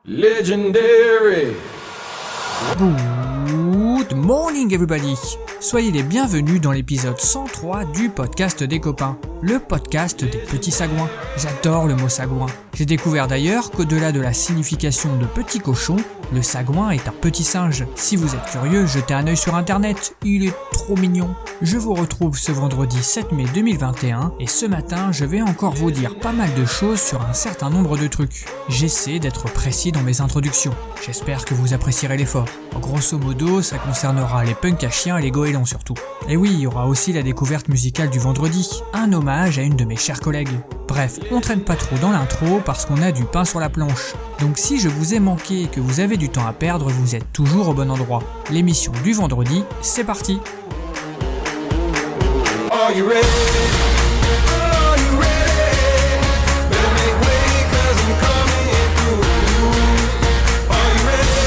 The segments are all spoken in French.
Legendary. Good morning everybody. Soyez les bienvenus dans l'épisode 103 du podcast des copains, le podcast des petits sagouins. J'adore le mot sagouin. J'ai découvert d'ailleurs qu'au-delà de la signification de petit cochon, le sagouin est un petit singe. Si vous êtes curieux, jetez un œil sur internet, il est trop mignon. Je vous retrouve ce vendredi 7 mai 2021 et ce matin, je vais encore vous dire pas mal de choses sur un certain nombre de trucs. J'essaie d'être précis dans mes introductions. J'espère que vous apprécierez l'effort. Grosso modo, ça concernera les punks à chiens et les goélands surtout. Et oui, il y aura aussi la découverte musicale du vendredi, un hommage à une de mes chères collègues. Bref, on traîne pas trop dans l'intro parce qu'on a du pain sur la planche. Donc si je vous ai manqué et que vous avez du temps à perdre, vous êtes toujours au bon endroit. L'émission du vendredi, c'est parti. Are you ready? Are you ready? Better make way 'cause I'm coming through. Are you ready?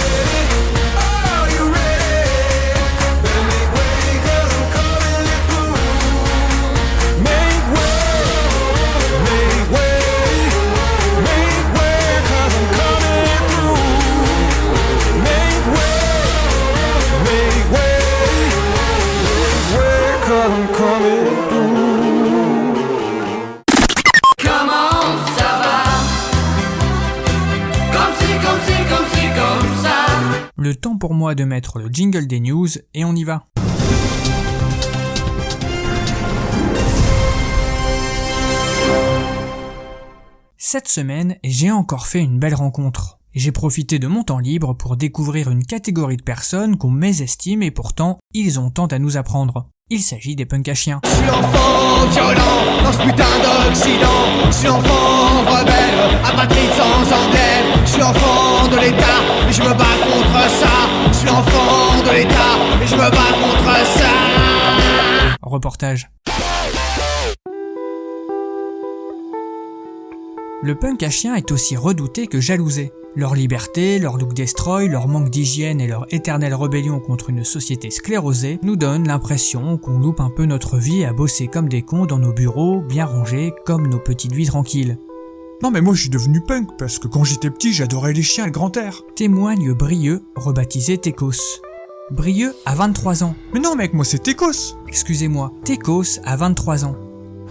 Are you ready? Better make way 'cause I'm coming through. Make way, make way 'cause I'm coming through. Make way 'cause I'm coming through. Le temps pour moi de mettre le jingle des news et on y va. Cette semaine, j'ai encore fait une belle rencontre. J'ai profité de mon temps libre pour découvrir une catégorie de personnes qu'on mésestime et pourtant, ils ont tant à nous apprendre. Il s'agit des punks à chiens. Je suis l'enfant violent dans ce putain d'Occident. Je suis l'enfant rebelle, apatride sans emblème. Je suis l'enfant de l'État, mais je me bats contre ça. Je suis l'enfant de l'État, mais je me bats contre ça. Reportage. Le punk à chien est aussi redouté que jalousé. Leur liberté, leur look destroy, leur manque d'hygiène et leur éternelle rébellion contre une société sclérosée nous donnent l'impression qu'on loupe un peu notre vie à bosser comme des cons dans nos bureaux, bien rangés, comme nos petites vies tranquilles. Non mais moi je suis devenu punk parce que quand j'étais petit j'adorais les chiens et le grand air. Témoigne Brieux, rebaptisé Tekos. Brieux a 23 ans. Mais non mec, moi c'est Tekos. Excusez-moi, Tekos a 23 ans.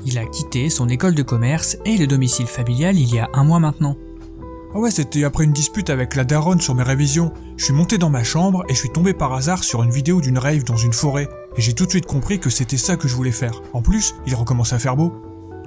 Il a quitté son école de commerce et le domicile familial il y a un mois maintenant. Ah ouais, c'était après une dispute avec la daronne sur mes révisions. Je suis monté dans ma chambre et je suis tombé par hasard sur une vidéo d'une rave dans une forêt. Et j'ai tout de suite compris que c'était ça que je voulais faire. En plus, il recommence à faire beau.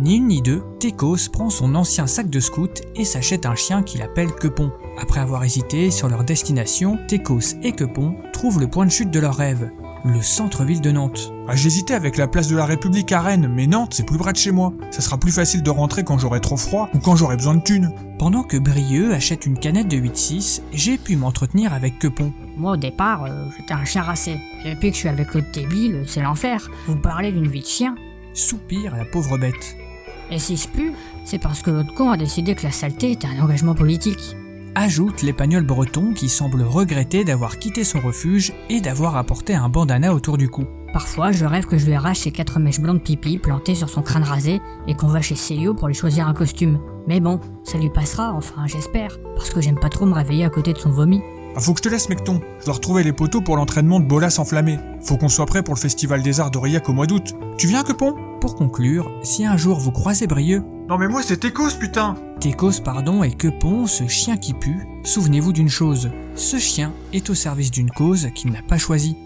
Ni une ni deux, Tekos prend son ancien sac de scout et s'achète un chien qu'il appelle Quepon. Après avoir hésité sur leur destination, Tekos et Quepon trouvent le point de chute de leur rêve, le centre-ville de Nantes. Ah, j'hésitais avec la place de la République à Rennes, mais Nantes c'est plus près de chez moi. Ça sera plus facile de rentrer quand j'aurai trop froid ou quand j'aurai besoin de thunes. Pendant que Brieux achète une canette de 8-6, j'ai pu m'entretenir avec Quepon. Moi au départ, j'étais un chien racé. Et depuis que je suis avec l'autre débile, c'est l'enfer. Vous parlez d'une vie de chien. Soupire la pauvre bête. Et si je pue, c'est parce que l'autre con a décidé que la saleté était un engagement politique. Ajoute l'épagnol breton qui semble regretter d'avoir quitté son refuge et d'avoir apporté un bandana autour du cou. Parfois, je rêve que je lui arrache ses 4 mèches blondes pipi plantées sur son crâne rasé et qu'on va chez Célio pour lui choisir un costume. Mais bon, ça lui passera, enfin j'espère, parce que j'aime pas trop me réveiller à côté de son vomi. Ah, faut que je te laisse mecton, je dois retrouver les poteaux pour l'entraînement de Bolas enflammé. Faut qu'on soit prêt pour le festival des arts d'Aurillac au mois d'août. Tu viens Quepon ? Pour conclure, si un jour vous croisez Brieux, Non mais moi c'est Tekos putain. Tekos pardon et Quepon, ce chien qui pue, souvenez-vous d'une chose, ce chien est au service d'une cause qu'il n'a pas choisie.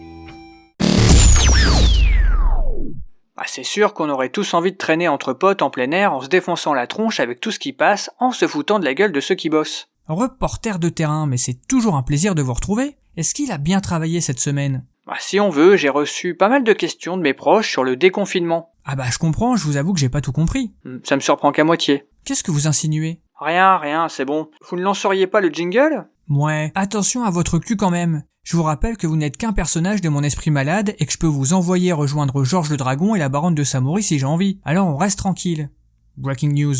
C'est sûr qu'on aurait tous envie de traîner entre potes en plein air en se défonçant la tronche avec tout ce qui passe, en se foutant de la gueule de ceux qui bossent. Reporter de terrain, mais c'est toujours un plaisir de vous retrouver. Est-ce qu'il a bien travaillé cette semaine ? Si on veut, j'ai reçu pas mal de questions de mes proches sur le déconfinement. Je comprends, je vous avoue que j'ai pas tout compris. Ça me surprend qu'à moitié. Qu'est-ce que vous insinuez ? Rien, c'est bon. Vous ne lanceriez pas le jingle ? Ouais, attention à votre cul quand même. Je vous rappelle que vous n'êtes qu'un personnage de mon esprit malade et que je peux vous envoyer rejoindre Georges le Dragon et la baronne de Samoury si j'ai envie. Alors on reste tranquille. Breaking news.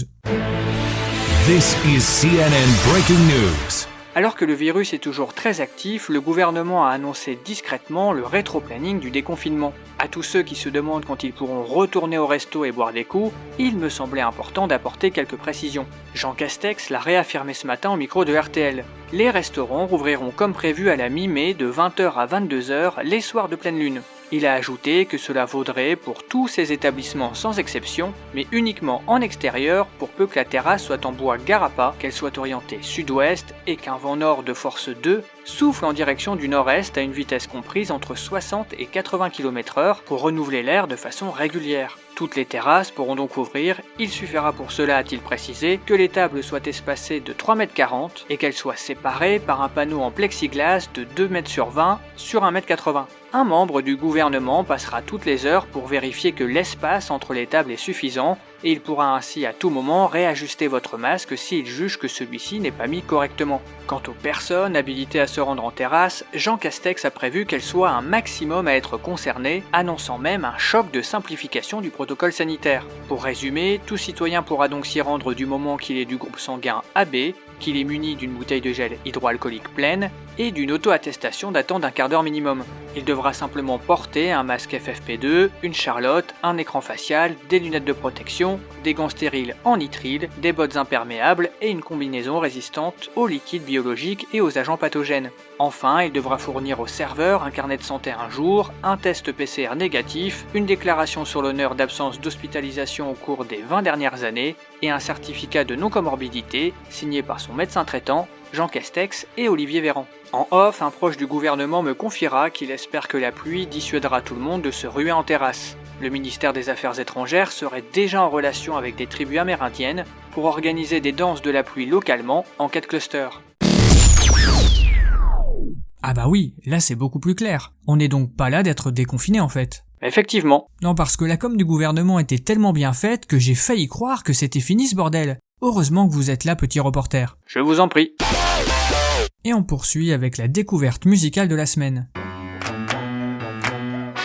This is CNN Breaking News. Alors que le virus est toujours très actif, le gouvernement a annoncé discrètement le rétro-planning du déconfinement. À tous ceux qui se demandent quand ils pourront retourner au resto et boire des coups, il me semblait important d'apporter quelques précisions. Jean Castex l'a réaffirmé ce matin au micro de RTL. Les restaurants rouvriront comme prévu à la mi-mai de 20h à 22h les soirs de pleine lune. Il a ajouté que cela vaudrait pour tous ces établissements sans exception, mais uniquement en extérieur pour peu que la terrasse soit en bois garapa, qu'elle soit orientée sud-ouest et qu'un vent nord de force 2 souffle en direction du nord-est à une vitesse comprise entre 60 et 80 km/h pour renouveler l'air de façon régulière. Toutes les terrasses pourront donc ouvrir, il suffira pour cela, a-t-il précisé, que les tables soient espacées de 3,40 m et qu'elles soient séparées par un panneau en plexiglas de 2 m sur 20 sur 1,80 m. Un membre du gouvernement passera toutes les heures pour vérifier que l'espace entre les tables est suffisant et il pourra ainsi à tout moment réajuster votre masque s'il juge que celui-ci n'est pas mis correctement. Quant aux personnes habilitées à se rendre en terrasse, Jean Castex a prévu qu'elles soient un maximum à être concernées, annonçant même un choc de simplification du protocole sanitaire. Pour résumer, tout citoyen pourra donc s'y rendre du moment qu'il est du groupe sanguin AB, qu'il est muni d'une bouteille de gel hydroalcoolique pleine et d'une auto-attestation datant d'un quart d'heure minimum. Il devra simplement porter un masque FFP2, une charlotte, un écran facial, des lunettes de protection, des gants stériles en nitrile, des bottes imperméables et une combinaison résistante aux liquides biologiques et aux agents pathogènes. Enfin, il devra fournir au serveur un carnet de santé un jour, un test PCR négatif, une déclaration sur l'honneur d'absence d'hospitalisation au cours des 20 dernières années et un certificat de non-comorbidité signé par son médecin traitant, Jean Castex et Olivier Véran. En off, un proche du gouvernement me confiera qu'il espère que la pluie dissuadera tout le monde de se ruer en terrasse. Le ministère des Affaires étrangères serait déjà en relation avec des tribus amérindiennes pour organiser des danses de la pluie localement en cas de cluster. Ah bah oui, là c'est beaucoup plus clair. On n'est donc pas là d'être déconfiné en fait. Effectivement. Non, parce que la com du gouvernement était tellement bien faite que j'ai failli croire que c'était fini ce bordel. Heureusement que vous êtes là, petit reporter. Je vous en prie. Et on poursuit avec la découverte musicale de la semaine.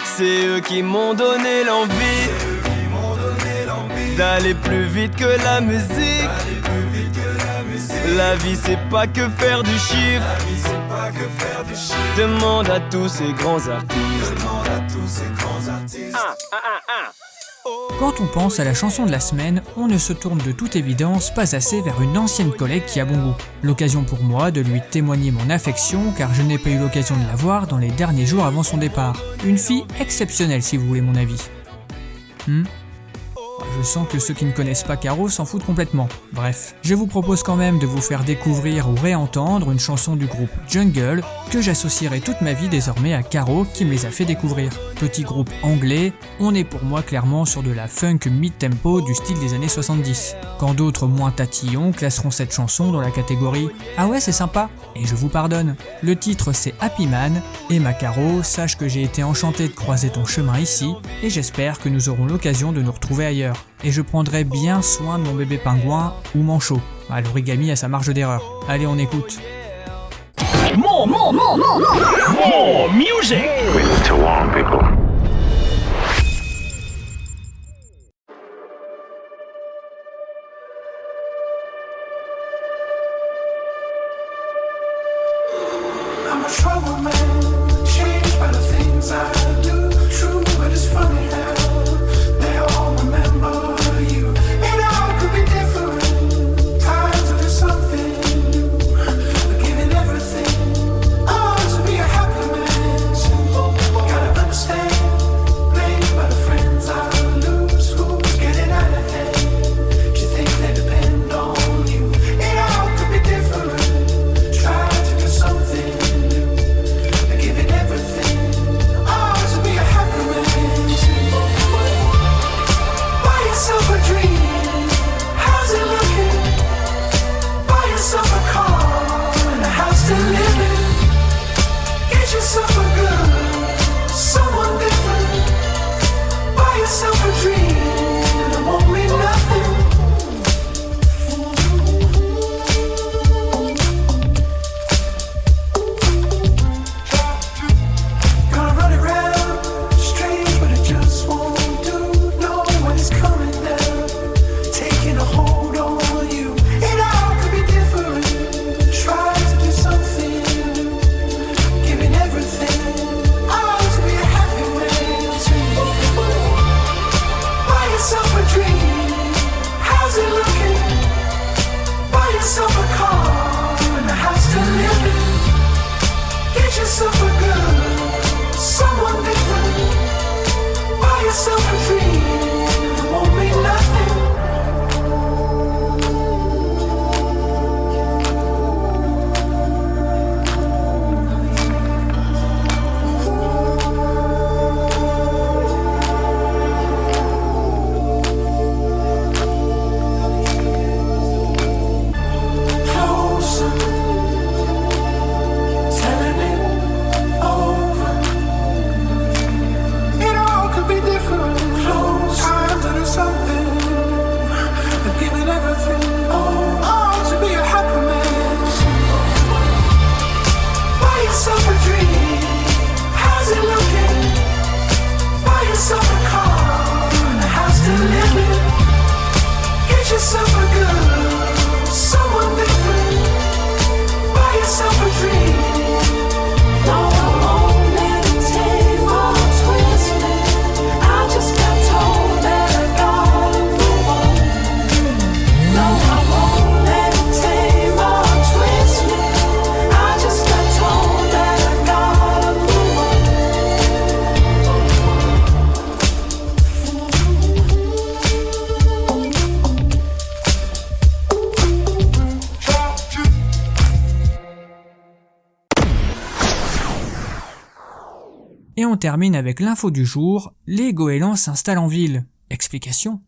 C'est eux qui m'ont donné l'envie d'aller plus vite que la musique. La vie c'est pas que faire du chiffre. Demande à tous ces grands artistes. Quand on pense à la chanson de la semaine, on ne se tourne de toute évidence pas assez vers une ancienne collègue qui a bon goût. L'occasion pour moi de lui témoigner mon affection car je n'ai pas eu l'occasion de la voir dans les derniers jours avant son départ. Une fille exceptionnelle si vous voulez mon avis. Je sens que ceux qui ne connaissent pas Caro s'en foutent complètement. Bref, je vous propose quand même de vous faire découvrir ou réentendre une chanson du groupe Jungle que j'associerai toute ma vie désormais à Caro qui me les a fait découvrir. Petit groupe anglais, on est pour moi clairement sur de la funk mid-tempo du style des années 70. Quand d'autres moins tatillons classeront cette chanson dans la catégorie « Ah ouais c'est sympa » et je vous pardonne. Le titre c'est Happy Man et ma Caro, sache que j'ai été enchanté de croiser ton chemin ici et j'espère que nous aurons l'occasion de nous retrouver ailleurs. Et je prendrai bien soin de mon bébé pingouin ou manchot. L'origami a sa marge d'erreur. Allez, on écoute. More music. We need to warn people. I'm a trouble man, changed by the things I do. True, but it's funny how they all remember you. And I could be different, times to do something new. But giving everything, I want to be a happy man. So gotta understand. Et on termine avec l'info du jour, les goélands s'installent en ville. Explication ?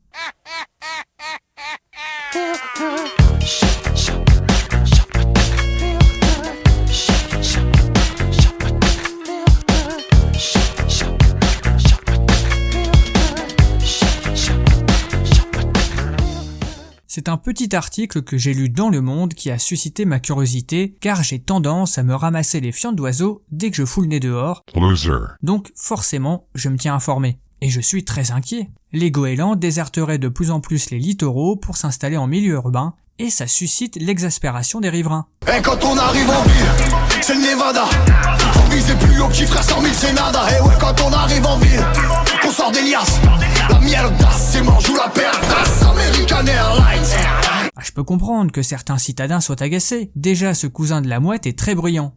C'est un petit article que j'ai lu dans Le Monde qui a suscité ma curiosité car j'ai tendance à me ramasser les fientes d'oiseaux dès que je fous le nez dehors. Loser. Donc forcément, je me tiens informé. Et je suis très inquiet. Les goélands déserteraient de plus en plus les littoraux pour s'installer en milieu urbain et ça suscite l'exaspération des riverains. Et quand on arrive en ville, c'est le Nevada. On vise plus haut, petit frère, 100 000 c'est nada. Et ouais, quand on arrive en ville, qu'on sort des liasses, la mierda, c'est mange ou la perdasse. American Airlines. Ah, je peux comprendre que certains citadins soient agacés. Déjà, ce cousin de la mouette est très bruyant.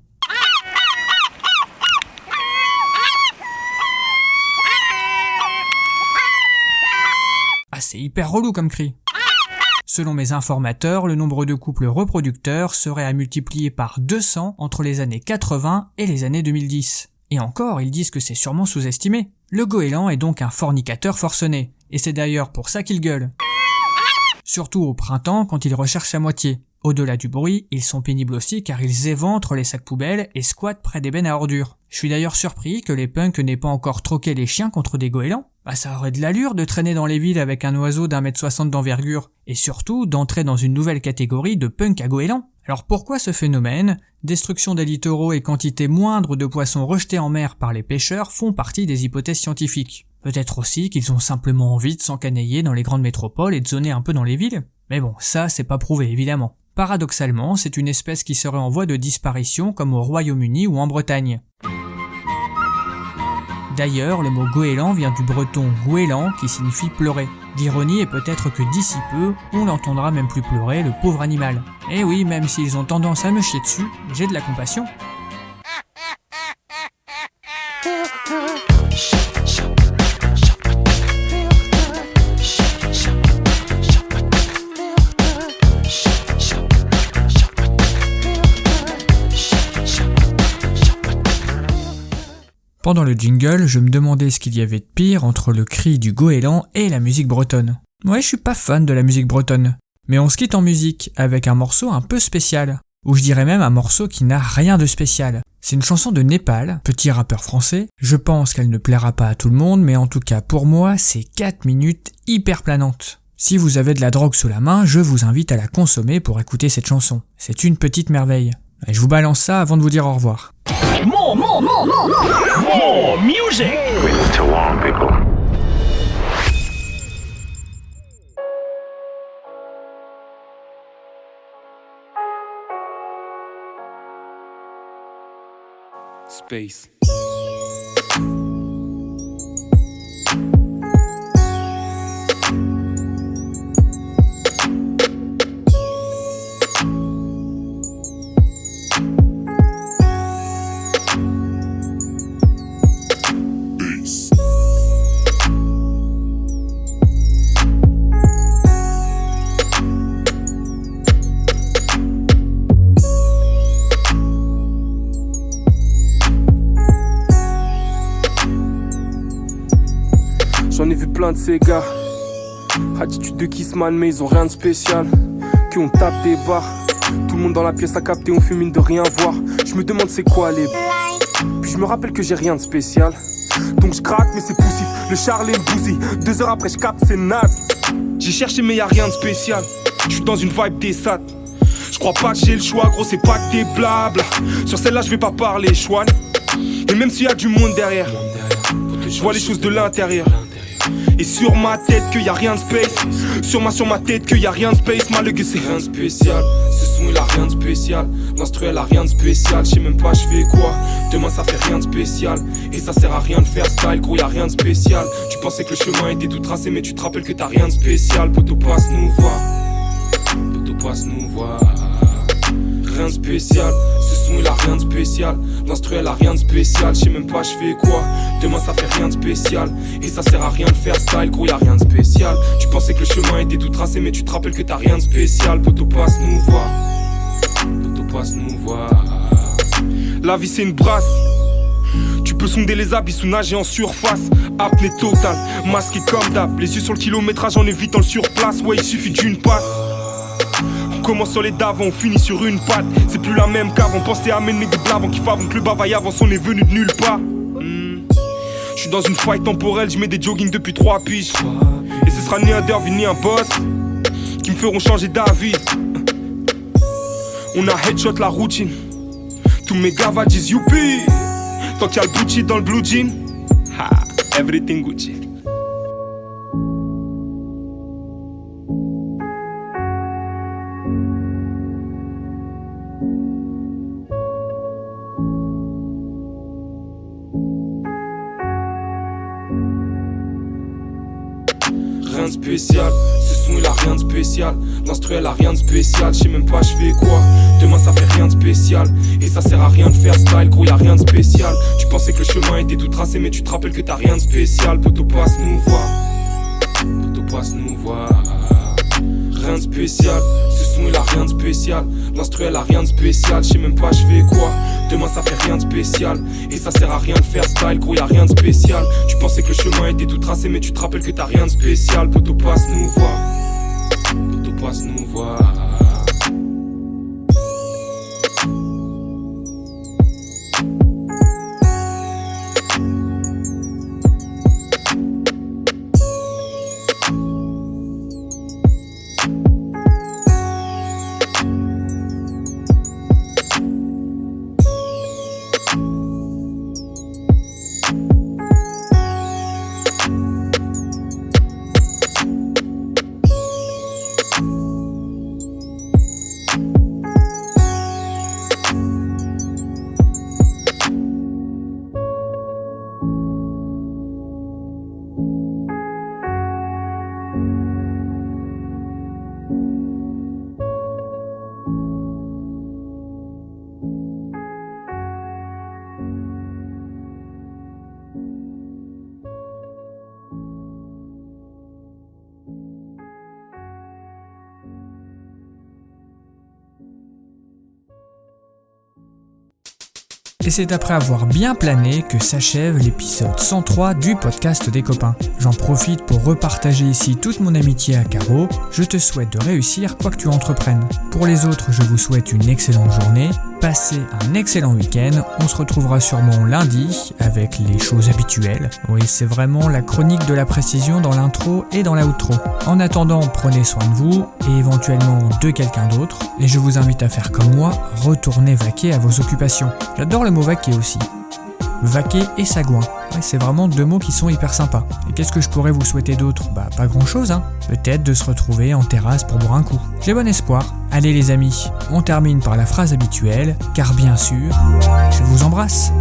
Ah, c'est hyper relou comme cri. Selon mes informateurs, le nombre de couples reproducteurs serait à multiplier par 200 entre les années 80 et les années 2010. Et encore, ils disent que c'est sûrement sous-estimé. Le goéland est donc un fornicateur forcené. Et c'est d'ailleurs pour ça qu'il gueule. Surtout au printemps quand il recherche sa moitié. Au-delà du bruit, ils sont pénibles aussi car ils éventrent les sacs poubelles et squattent près des bennes à ordures. Je suis d'ailleurs surpris que les punks n'aient pas encore troqué les chiens contre des goélands. Bah ça aurait de l'allure de traîner dans les villes avec un oiseau d'1,60 m d'envergure, et surtout d'entrer dans une nouvelle catégorie de punk à goélands. Alors pourquoi ce phénomène, destruction des littoraux et quantité moindre de poissons rejetés en mer par les pêcheurs font partie des hypothèses scientifiques. Peut-être aussi qu'ils ont simplement envie de s'encanailler dans les grandes métropoles et de zoner un peu dans les villes. Mais bon, ça c'est pas prouvé évidemment. Paradoxalement, c'est une espèce qui serait en voie de disparition comme au Royaume-Uni ou en Bretagne. D'ailleurs, le mot goéland vient du breton goéland qui signifie pleurer. L'ironie est peut-être que d'ici peu, on l'entendra même plus pleurer, le pauvre animal. Et oui, même s'ils ont tendance à me chier dessus, j'ai de la compassion. Pendant le jingle, je me demandais ce qu'il y avait de pire entre le cri du goéland et la musique bretonne. Ouais, je suis pas fan de la musique bretonne. Mais on se quitte en musique avec un morceau un peu spécial. Ou je dirais même un morceau qui n'a rien de spécial. C'est une chanson de Népal, petit rappeur français. Je pense qu'elle ne plaira pas à tout le monde, mais en tout cas pour moi, c'est 4 minutes hyper planantes. Si vous avez de la drogue sous la main, je vous invite à la consommer pour écouter cette chanson. C'est une petite merveille. Et je vous balance ça avant de vous dire au revoir. More music. We need to warn people. Space. J'en ai vu plein de ces gars, attitude de Kissman mais ils ont rien de spécial. Que on tape des barres, tout le monde dans la pièce a capté, on fume mine de rien voir. Je me demande c'est quoi les... Puis je me rappelle que j'ai rien de spécial. Donc je craque mais c'est poussif, le Charles et le bousille. 2 heures après je capte c'est naze. J'ai cherché mais y'a rien de spécial. Je suis dans une vibe des SAT. Je crois pas que j'ai le choix, gros c'est pas que des blabla. Sur celle-là je vais pas parler chouane. Et même s'il y a du monde derrière, je vois les choses de l'intérieur. Et sur ma tête qu'il y a rien de space. Sur ma tête qu'il y a rien de space. Mal que c'est rien de spécial. Ce son il a rien de spécial. L'instru elle a rien de spécial. Je sais même pas je fais quoi. Demain ça fait rien de spécial. Et ça sert à rien de faire style. Gros y a rien de spécial. Tu pensais que le chemin était tout tracé. Mais tu te rappelles que t'as rien de spécial. Poto passe nous voir. Poto passe nous voir. Rien de spécial. Ce son il a rien de spécial. L'instru elle a rien de spécial. Je sais même pas je fais quoi. Demain ça fait rien de spécial. Et ça sert à rien de faire style. Gros y'a rien de spécial. Tu pensais que le chemin était tout tracé. Mais tu te rappelles que t'as rien de spécial. Poto passe nous voir. Poto passe nous voir. La vie c'est une brasse. Tu peut sonder les abysses ou nager en surface. Apnée totale, masqué comme d'hab. Les yeux sur le kilométrage en évitant le surplace. Ouais, il suffit d'une passe. On commence sur les d'avant, on finit sur une patte. C'est plus la même qu'avant, pensez à mener des blavants qui favent que le bavaille avance, on est venu de nulle part. Je suis dans une faille temporelle, je mets des jogging depuis 3 piges. Et ce sera ni un derby ni un boss qui me feront changer d'avis. On a headshot la routine. Tous mes gavas disent youpi. Tant qu'il y a le Gucci dans le blue jean, ha, everything Gucci. Rien de spécial, ce son il a rien de spécial. L'instru elle a rien de spécial, je sais même pas je fais quoi. Demain ça fait rien de spécial, et ça sert à rien de faire style, gros y'a rien de spécial. Tu pensais que le chemin était tout tracé, mais tu te rappelles que t'as rien de spécial. Poto passe nous voir, poto passe nous voir. Rien de spécial, ce son il a rien de spécial. L'instru elle a rien de spécial, je sais même pas je fais quoi. Demain ça fait rien de spécial, et ça sert à rien de faire style, gros y'a rien de spécial. Tu pensais que le chemin était tout tracé, mais tu te rappelles que t'as rien de spécial. Poto passe nous voir, poto passe nous voir. Et c'est après avoir bien plané que s'achève l'épisode 103 du podcast des copains. J'en profite pour repartager ici toute mon amitié à Caro. Je te souhaite de réussir quoi que tu entreprennes. Pour les autres, je vous souhaite une excellente journée. Passez un excellent week-end. On se retrouvera sûrement lundi avec les choses habituelles. Oui, c'est vraiment la chronique de la précision dans l'intro et dans l'outro. En attendant, prenez soin de vous et éventuellement de quelqu'un d'autre. Et je vous invite à faire comme moi, retournez vaquer à vos occupations. J'adore le mot vaquer aussi. Vaquer et sagouin. Ouais, c'est vraiment 2 mots qui sont hyper sympas. Et qu'est-ce que je pourrais vous souhaiter d'autre ? Bah pas grand chose hein. Peut-être de se retrouver en terrasse pour boire un coup. J'ai bon espoir. Allez les amis, on termine par la phrase habituelle, car bien sûr, je vous embrasse.